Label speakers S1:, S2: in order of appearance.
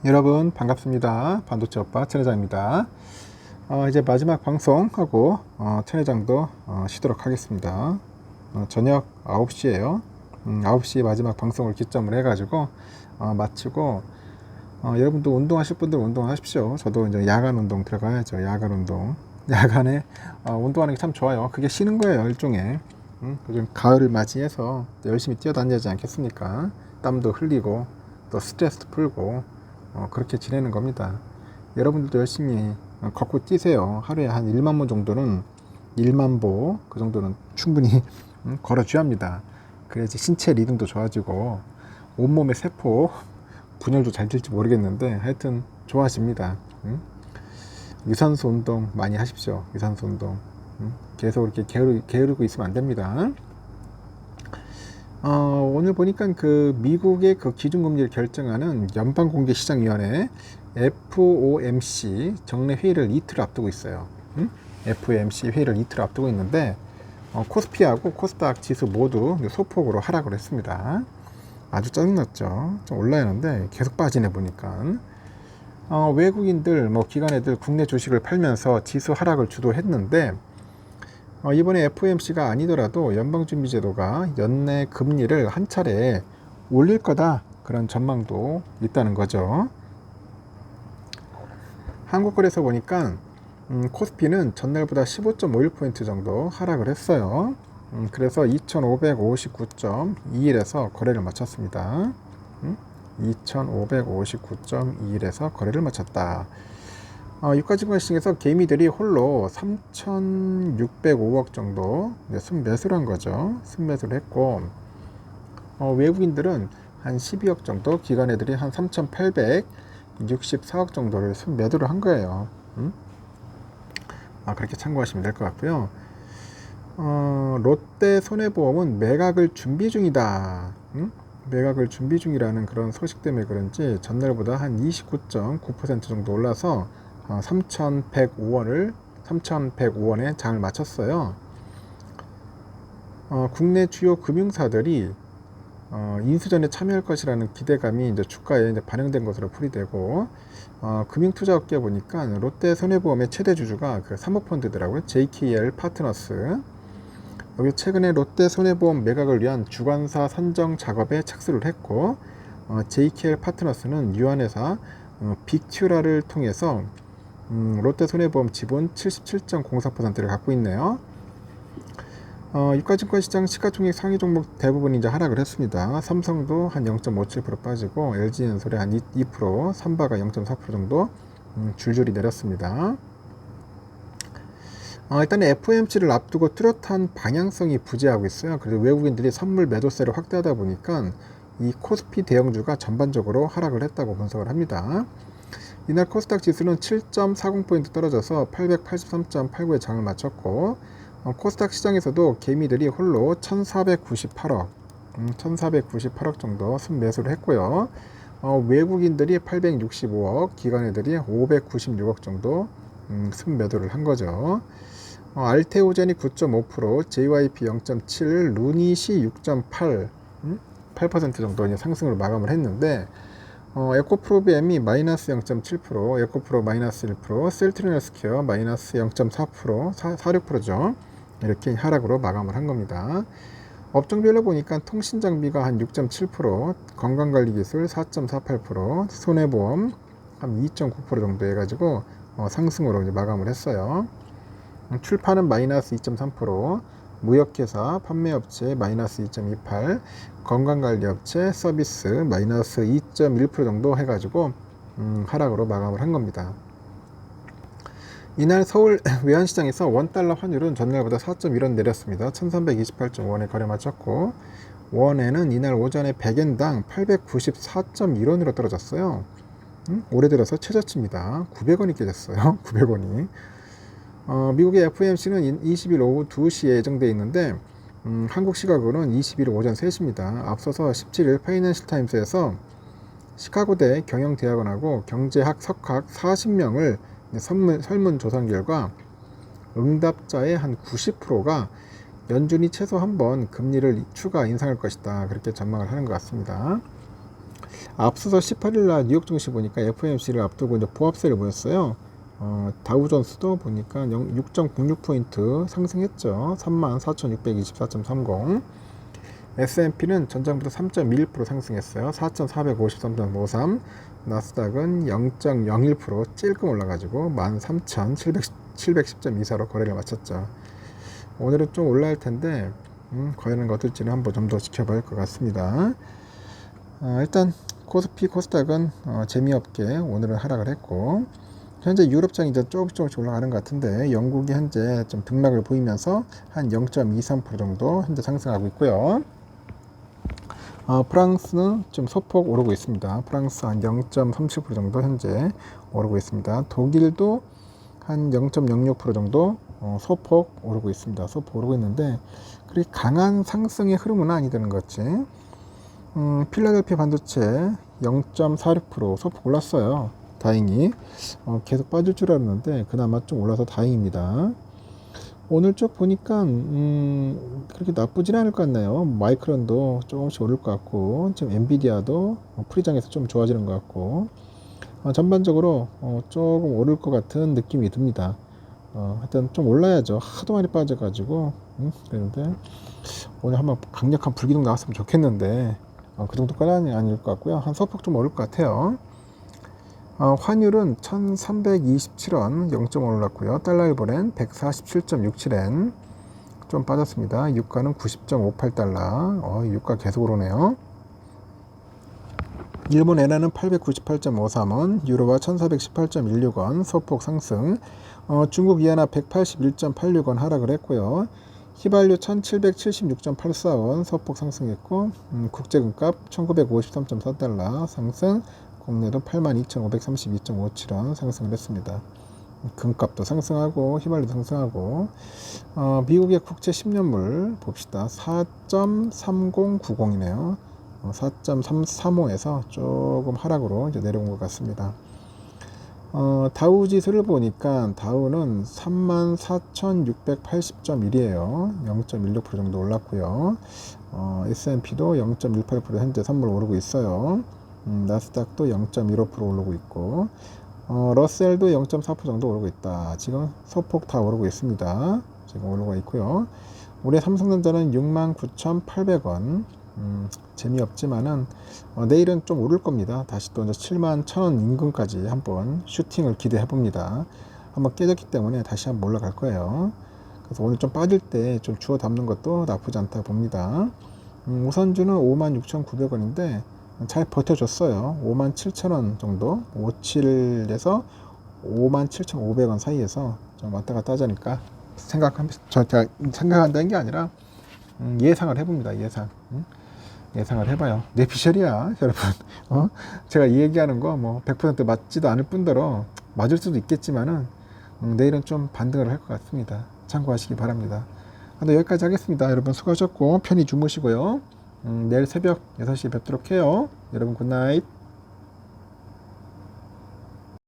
S1: 여러분 반갑습니다. 반도체 오빠 천회장입니다. 이제 마지막 방송하고 천회장도 쉬도록 하겠습니다. 저녁 9시에요. 9시 마지막 방송을 기점으로 해가지고 마치고 여러분도 운동하실 분들 운동하십시오. 저도 이제 야간 운동 들어가야죠. 야간 운동. 야간에 운동하는 게 참 좋아요. 그게 쉬는 거예요, 일종의. 요즘 가을을 맞이해서 열심히 뛰어다니지 않겠습니까? 땀도 흘리고 또 스트레스도 풀고 그렇게 지내는 겁니다. 여러분들도 열심히 걷고 뛰세요. 하루에 한 1만 보 정도는 1만 보 그 정도는 충분히 걸어줘야 합니다. 그래야지 신체 리듬도 좋아지고 온몸의 세포 분열도 잘 될지 모르겠는데 하여튼 좋아집니다. 유산소 운동 많이 하십시오. 유산소 운동. 계속 이렇게 게으르고 있으면 안 됩니다. 오늘 보니까 그 미국의 그 기준금리를 결정하는 연방공개시장위원회 FOMC 정례 회의를 이틀 앞두고 있어요. FOMC 회의를 이틀 앞두고 있는데 코스피하고 코스닥 지수 모두 소폭으로 하락을 했습니다. 아주 짜증났죠. 좀 올라야 하는데 계속 빠지네 보니까. 외국인들 기관애들 국내 주식을 팔면서 지수 하락을 주도했는데 이번에 FOMC가 아니더라도 연방준비제도가 연내 금리를 한 차례 올릴 거다, 그런 전망도 있다는 거죠. 한국거래소 보니까 코스피는 전날보다 15.51포인트 정도 하락을 했어요. 그래서 2559.21에서 거래를 마쳤습니다. 2559.21에서 거래를 마쳤다. 유가증권 시장에서 개미들이 홀로 3,605억 정도 순매수를 한 거죠. 순매수를 했고, 외국인들은 한 12억 정도, 기관애들이 한 3,864억 정도를 순매도를 한 거예요. 그렇게 참고하시면 될 것 같고요. 롯데 손해보험은 매각을 준비 중이다. 매각을 준비 중이라는 그런 소식 때문에 그런지 전날보다 한 29.9% 정도 올라서 3,105원에 장을 마쳤어요. 국내 주요 금융사들이 인수전에 참여할 것이라는 기대감이 이제 주가에 이제 반영된 것으로 풀이되고, 금융투자업계 보니까 롯데 손해보험의 최대 주주가 그 사모펀드더라고요. JKL 파트너스. 여기 최근에 롯데 손해보험 매각을 위한 주관사 선정 작업에 착수를 했고, JKL 파트너스는 유한회사 빅튜라를 통해서 롯데 손해보험 지분 77.04%를 갖고 있네요. 유가증권 시장 시가총액 상위 종목 대부분이 이제 하락을 했습니다. 삼성도 한 0.57% 빠지고, LG엔솔이 한 2%, 삼바가 0.4% 정도 줄줄이 내렸습니다. 일단 FOMC를 앞두고 뚜렷한 방향성이 부재하고 있어요. 그래서 외국인들이 선물 매도세를 확대하다 보니까 이 코스피 대형주가 전반적으로 하락을 했다고 분석을 합니다. 이날 코스닥 지수는 7.40포인트 떨어져서 883.89에 장을 마쳤고, 코스닥 시장에서도 개미들이 홀로 1498억 정도 순매수를 했고요. 외국인들이 865억, 기관애들이 596억 정도 순매도를 한 거죠. 알테오젠이 9.5%, JYP 0.7, 루닛이 6.8, 8% 정도 이제 상승으로 마감을 했는데, 에코프로비엠이 마이너스 0.7%, 에코프로 마이너스 1%, 셀트리널스퀘어 마이너스 0.4%, 46%죠. 이렇게 하락으로 마감을 한 겁니다. 업종별로 보니까 통신장비가 한 6.7%, 건강관리기술 4.48%, 손해보험 한 2.9% 정도 해가지고 상승으로 이제 마감을 했어요. 출판은 마이너스 2.3%, 무역회사, 판매업체 마이너스 2.28, 건강관리업체, 서비스 마이너스 2.1% 정도 해가지고 하락으로 마감을 한 겁니다. 이날 서울 외환시장에서 원달러 환율은 전날보다 4.1원 내렸습니다. 1328.5원에 거래 마쳤고, 원에는 이날 오전에 100엔당 894.1원으로 떨어졌어요. 올해 들어서 최저치입니다. 900원이 깨졌어요. 900원이. 미국의 FOMC는 20일 오후 2시에 예정되어 있는데, 한국 시각으로는 21일 오전 3시입니다. 앞서서 17일 파이낸셜 타임스에서 시카고대 경영대학원하고 경제학 석학 40명을 설문조사 결과 응답자의 한 90%가 연준이 최소 한 번 금리를 추가 인상할 것이다, 그렇게 전망을 하는 것 같습니다. 앞서서 18일날 뉴욕 증시 보니까 FOMC를 앞두고 이제 보합세를 보였어요. 다우존스도 보니까 6.06포인트 상승했죠. 34,624.30. S&P는 전장부터 3.21% 상승했어요. 4,453.53. 나스닥은 0.01% 찔끔 올라가지고 13,710.24로 거래를 마쳤죠. 오늘은 좀 올라갈 텐데 과연 어떨지는 한번 좀 더 지켜봐야 할 것 같습니다. 일단 코스피 코스닥은 재미없게 오늘은 하락을 했고, 현재 유럽장이 이제 조금씩 올라가는 것 같은데 영국이 현재 좀 등락을 보이면서 한 0.23% 정도 현재 상승하고 있고요. 프랑스는 좀 소폭 오르고 있습니다. 프랑스 한 0.37% 정도 현재 오르고 있습니다. 독일도 한 0.06% 정도 소폭 오르고 있습니다. 소폭 오르고 있는데 그렇게 강한 상승의 흐름은 아니되는 거지. 필라델피아 반도체 0.46% 소폭 올랐어요. 다행히 계속 빠질 줄 알았는데 그나마 좀 올라서 다행입니다. 오늘 쭉 보니까 그렇게 나쁘진 않을 것 같네요. 마이크론도 조금씩 오를 것 같고, 지금 엔비디아도 프리장에서 좀 좋아지는 것 같고, 전반적으로 조금 오를 것 같은 느낌이 듭니다. 하여튼 좀 올라야죠. 하도 많이 빠져가지고. 그런데 오늘 한번 강력한 불기둥 나왔으면 좋겠는데 그 정도까지는 아닐 것 같고요. 한 소폭 좀 오를 것 같아요. 환율은 1327원 0.5 올랐고요. 달러 1불엔 147.67엔 좀 빠졌습니다. 유가는 90.58달러. 유가 계속 오르네요. 일본 엔화는 898.53원, 유로화 1418.16원 소폭 상승. 중국 위안화 181.86원 하락을 했고요. 휘발유 1776.84원 소폭 상승했고, 국제금값 1953.4달러 상승. 국내도 82,532.57원 상승을 했습니다. 금값도 상승하고 휘발유도 상승하고. 미국의 국채 10년물 봅시다. 4.3090이네요. 4.335에서 조금 하락으로 이제 내려온 것 같습니다. 다우 지수를 보니까 다우는 34,680.1이에요. 0.16% 정도 올랐고요. S&P도 0.18% 현재 선물 오르고 있어요. 나스닥도 0.15% 오르고 있고, 러셀도 0.4% 정도 오르고 있다. 지금 소폭 다 오르고 있습니다. 지금 오르고 있고요. 올해 삼성전자는 69,800원. 재미없지만은 내일은 좀 오를 겁니다. 다시 또 이제 71,000원 인근까지 한번 슈팅을 기대해 봅니다. 한번 깨졌기 때문에 다시 한번 올라갈 거예요. 그래서 오늘 좀 빠질 때 좀 주워 담는 것도 나쁘지 않다 봅니다. 우선주는 56,900원인데 잘 버텨줬어요. 57,000원 정도, 57에서 57,500원 사이에서 좀 왔다 갔다 하자니까 제가 생각한다는 게 아니라 예상을 해봅니다. 예상을 해봐요. 내 피셜이야, 여러분. 제가 이 얘기하는 거 뭐 100% 맞지도 않을 뿐더러 맞을 수도 있겠지만은 내일은 좀 반등을 할 것 같습니다. 참고하시기 바랍니다. 근데 여기까지 하겠습니다. 여러분 수고하셨고 편히 주무시고요. 내일 새벽 6시에 뵙도록 해요. 여러분 굿나잇.